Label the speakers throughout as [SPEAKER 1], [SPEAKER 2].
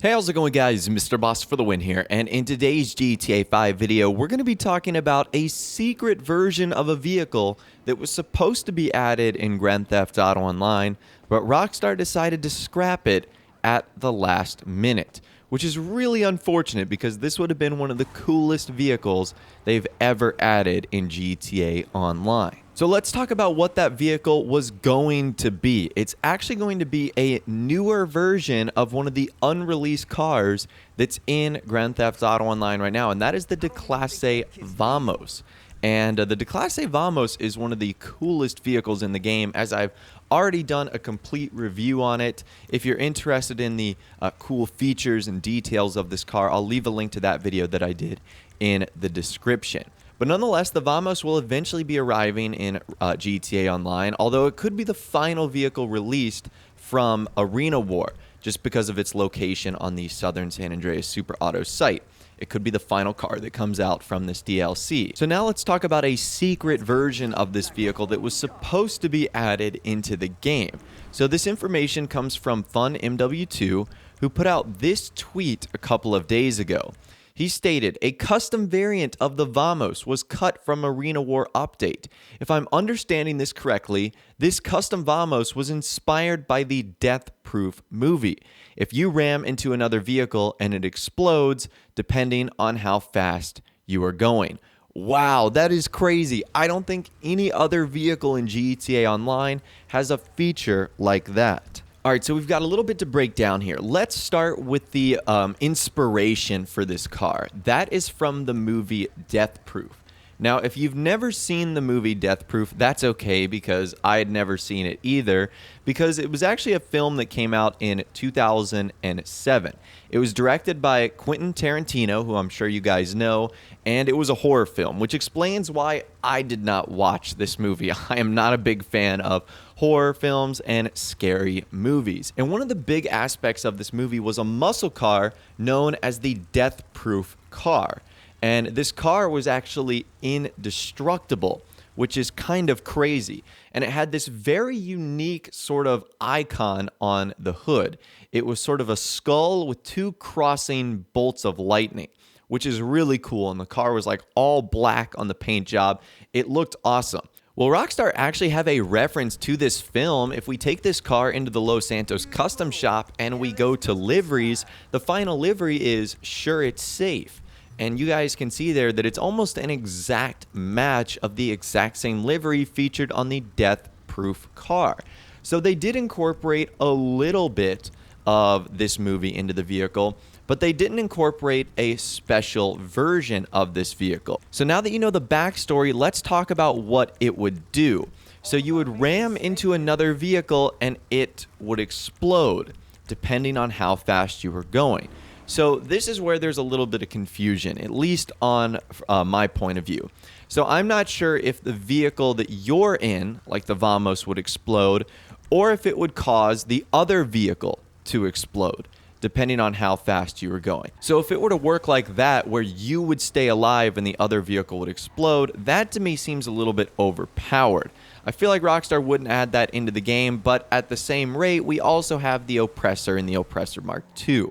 [SPEAKER 1] Hey, how's it going, guys? Mr. Boss for the win here, and in today's GTA 5 video, we're going to be talking about a secret version of a vehicle that was supposed to be added in Grand Theft Auto Online, but Rockstar decided to scrap it at the last minute, which is really unfortunate because this would have been one of the coolest vehicles they've ever added in GTA Online. So let's talk about what that vehicle was going to be. It's actually going to be a newer version of one of the unreleased cars that's in Grand Theft Auto Online right now, and that is the Declasse Vamos. And the Declasse Vamos is one of the coolest vehicles in the game, as I've already done a complete review on it. If you're interested in the cool features and details of this car, I'll leave a link to that video that I did in the description. But nonetheless, the Vamos will eventually be arriving in GTA Online, although it could be the final vehicle released from Arena War, just because of its location on the Southern San Andreas Super Auto site. It could be the final car that comes out from this DLC. So now let's talk about a secret version of this vehicle that was supposed to be added into the game. So this information comes from FunMW2, who put out this tweet a couple of days ago. He stated, a custom variant of the Vamos was cut from Arena War update. If I'm understanding this correctly, this custom Vamos was inspired by the Death Proof movie. If you ram into another vehicle and it explodes, depending on how fast you are going. Wow, that is crazy. I don't think any other vehicle in GTA Online has a feature like that. All right, so we've got a little bit to break down here. Let's start with the inspiration for this car. That is from the movie Death Proof. Now, if you've never seen the movie Death Proof, that's okay, because I had never seen it either, because it was actually a film that came out in 2007. It was directed by Quentin Tarantino, who I'm sure you guys know, and it was a horror film, which explains why I did not watch this movie. I am not a big fan of horror films and scary movies. And one of the big aspects of this movie was a muscle car known as the Death Proof car. And this car was actually indestructible, which is kind of crazy. And it had this very unique sort of icon on the hood. It was sort of a skull with two crossing bolts of lightning, which is really cool. And the car was like all black on the paint job. It looked awesome. Well, Rockstar actually have a reference to this film. If we take this car into the Los Santos custom shop and we go to liveries, the final livery is Sure It's Safe. And you guys can see there that it's almost an exact match of the exact same livery featured on the Death Proof car. So they did incorporate a little bit of this movie into the vehicle, but they didn't incorporate a special version of this vehicle. So now that you know the backstory, let's talk about what it would do. So you would ram into another vehicle and it would explode, depending on how fast you were going. So this is where there's a little bit of confusion, at least on my point of view. So I'm not sure if the vehicle that you're in, like the Vamos, would explode, or if it would cause the other vehicle to explode, depending on how fast you were going. So if it were to work like that, where you would stay alive and the other vehicle would explode, that to me seems a little bit overpowered. I feel like Rockstar wouldn't add that into the game, but at the same rate, we also have the Oppressor and the Oppressor Mark II.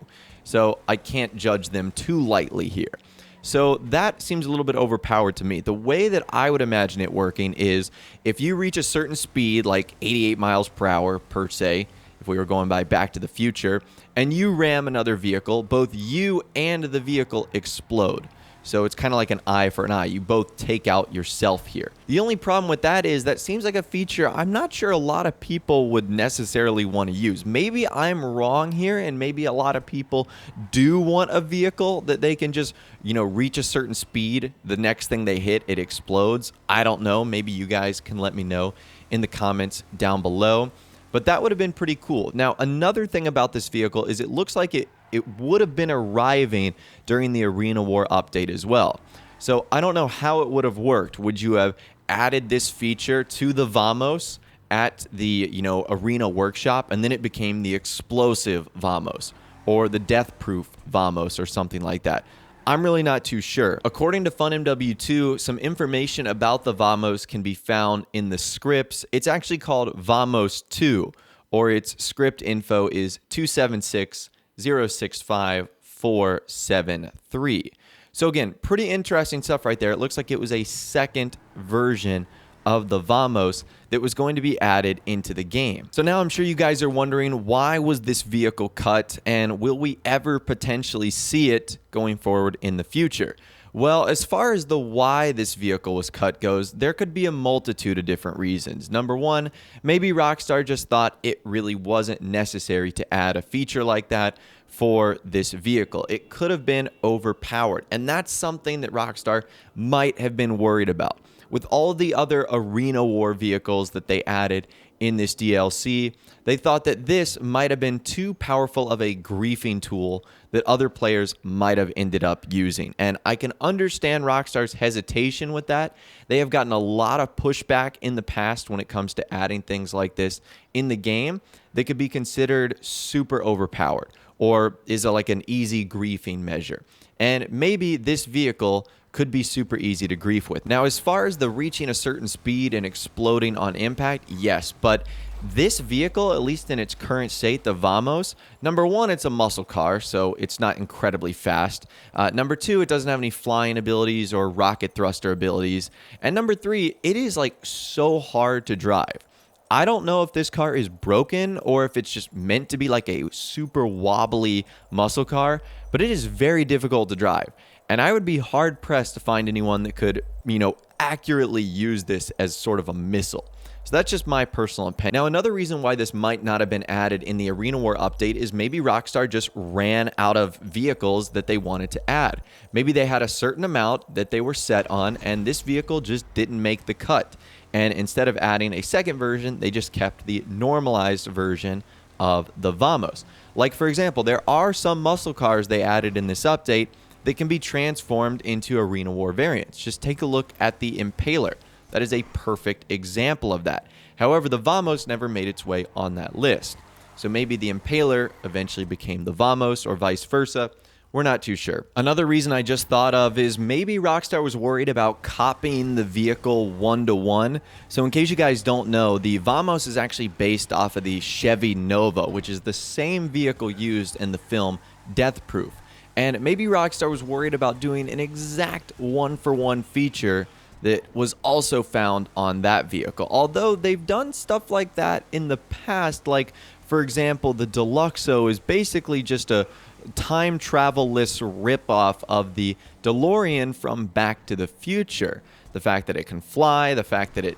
[SPEAKER 1] So I can't judge them too lightly here. So that seems a little bit overpowered to me. The way that I would imagine it working is if you reach a certain speed, like 88 miles per hour per se, if we were going by Back to the Future, and you ram another vehicle, both you and the vehicle explode. So it's kind of like an eye for an eye. You both take out yourself here. The only problem with that is that seems like a feature I'm not sure a lot of people would necessarily want to use. Maybe I'm wrong here, and maybe a lot of people do want a vehicle that they can just, reach a certain speed. The next thing they hit, it explodes. I don't know. Maybe you guys can let me know in the comments down below. But that would have been pretty cool. Now, another thing about this vehicle is it looks like it would have been arriving during the Arena War update as well. So I don't know how it would have worked. Would you have added this feature to the Vamos at the, Arena Workshop, and then it became the Explosive Vamos or the Death Proof Vamos or something like that? I'm really not too sure. According to FunMW2, some information about the Vamos can be found in the scripts. It's actually called Vamos 2, or its script info is 276 065-473. So again, pretty interesting stuff right there. It looks like it was a second version of the Vamos that was going to be added into the game. So now I'm sure you guys are wondering, why was this vehicle cut, and will we ever potentially see it going forward in the future? Well, as far as the why this vehicle was cut goes, there could be a multitude of different reasons. Number one, maybe Rockstar just thought it really wasn't necessary to add a feature like that for this vehicle. It could have been overpowered, and that's something that Rockstar might have been worried about. With all the other Arena War vehicles that they added in this DLC, they thought that this might have been too powerful of a griefing tool that other players might have ended up using. And I can understand Rockstar's hesitation with that. They have gotten a lot of pushback in the past when it comes to adding things like this in the game that could be considered super overpowered, or is like an easy griefing measure. And maybe this vehicle could be super easy to grief with. Now, as far as the reaching a certain speed and exploding on impact, yes, but this vehicle, at least in its current state, the Vamos, number one, it's a muscle car, so it's not incredibly fast. Number two, it doesn't have any flying abilities or rocket thruster abilities. And number three, it is like so hard to drive. I don't know if this car is broken or if it's just meant to be like a super wobbly muscle car, but it is very difficult to drive. And I would be hard pressed to find anyone that could, accurately use this as sort of a missile. So that's just my personal opinion. Now, another reason why this might not have been added in the Arena War update is maybe Rockstar just ran out of vehicles that they wanted to add. Maybe they had a certain amount that they were set on, and this vehicle just didn't make the cut. And instead of adding a second version, they just kept the normalized version of the Vamos. Like, for example, there are some muscle cars they added in this update that can be transformed into Arena War variants. Just take a look at the Impaler. That is a perfect example of that. However, the Vamos never made its way on that list. So maybe the Impaler eventually became the Vamos or vice versa. We're not too sure. Another reason I just thought of is maybe Rockstar was worried about copying the vehicle one-to-one. So in case you guys don't know, the Vamos is actually based off of the Chevy Nova, which is the same vehicle used in the film Death Proof. And maybe Rockstar was worried about doing an exact one-for-one feature that was also found on that vehicle. Although they've done stuff like that in the past, like, for example, the Deluxo is basically just a time travel-less ripoff of the DeLorean from Back to the Future. The fact that it can fly, the fact that it,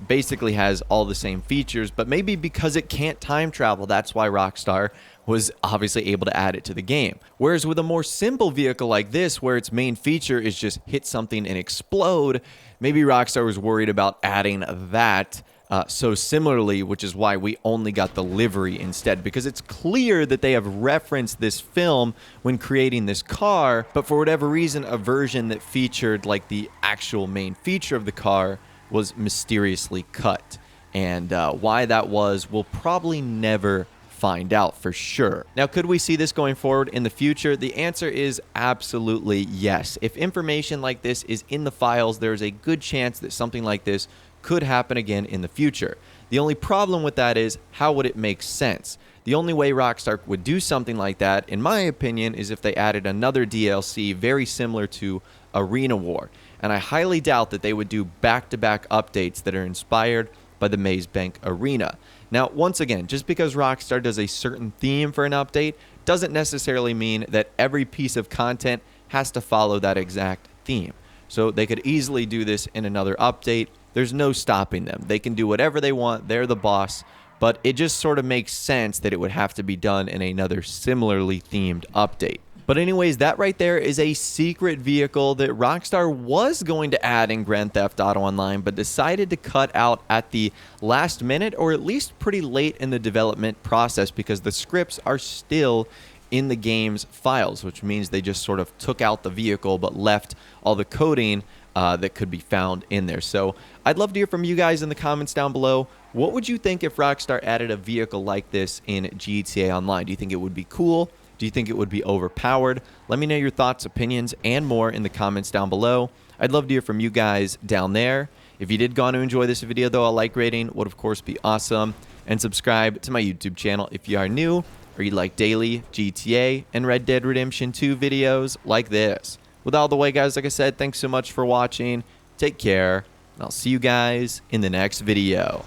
[SPEAKER 1] basically has all the same features, but maybe because it can't time travel, that's why Rockstar was obviously able to add it to the game. Whereas with a more simple vehicle like this, where its main feature is just hit something and explode, maybe Rockstar was worried about adding that so similarly, which is why we only got the livery instead, because it's clear that they have referenced this film when creating this car, but for whatever reason, a version that featured like the actual main feature of the car was mysteriously cut. And why that was, we'll probably never find out for sure. Now, could we see this going forward in the future? The answer is absolutely yes. If information like this is in the files, there's a good chance that something like this could happen again in the future. The only problem with that is, how would it make sense? The only way Rockstar would do something like that, in my opinion, is if they added another DLC very similar to Arena War. And I highly doubt that they would do back-to-back updates that are inspired by the Maze Bank Arena. Now, once again, just because Rockstar does a certain theme for an update doesn't necessarily mean that every piece of content has to follow that exact theme. So they could easily do this in another update. There's no stopping them. They can do whatever they want. They're the boss. But it just sort of makes sense that it would have to be done in another similarly themed update. But anyways, that right there is a secret vehicle that Rockstar was going to add in Grand Theft Auto Online, but decided to cut out at the last minute, or at least pretty late in the development process, because the scripts are still in the game's files, which means they just sort of took out the vehicle but left all the coding that could be found in there. So I'd love to hear from you guys in the comments down below. What would you think if Rockstar added a vehicle like this in GTA Online? Do you think it would be cool? Do you think it would be overpowered? Let me know your thoughts, opinions, and more in the comments down below. I'd love to hear from you guys down there. If you did go on to enjoy this video, though, a like rating would, of course, be awesome. And subscribe to my YouTube channel if you are new. or you like daily GTA and Red Dead Redemption 2 videos like this. With all the way, guys, like I said, thanks so much for watching. Take care, and I'll see you guys in the next video.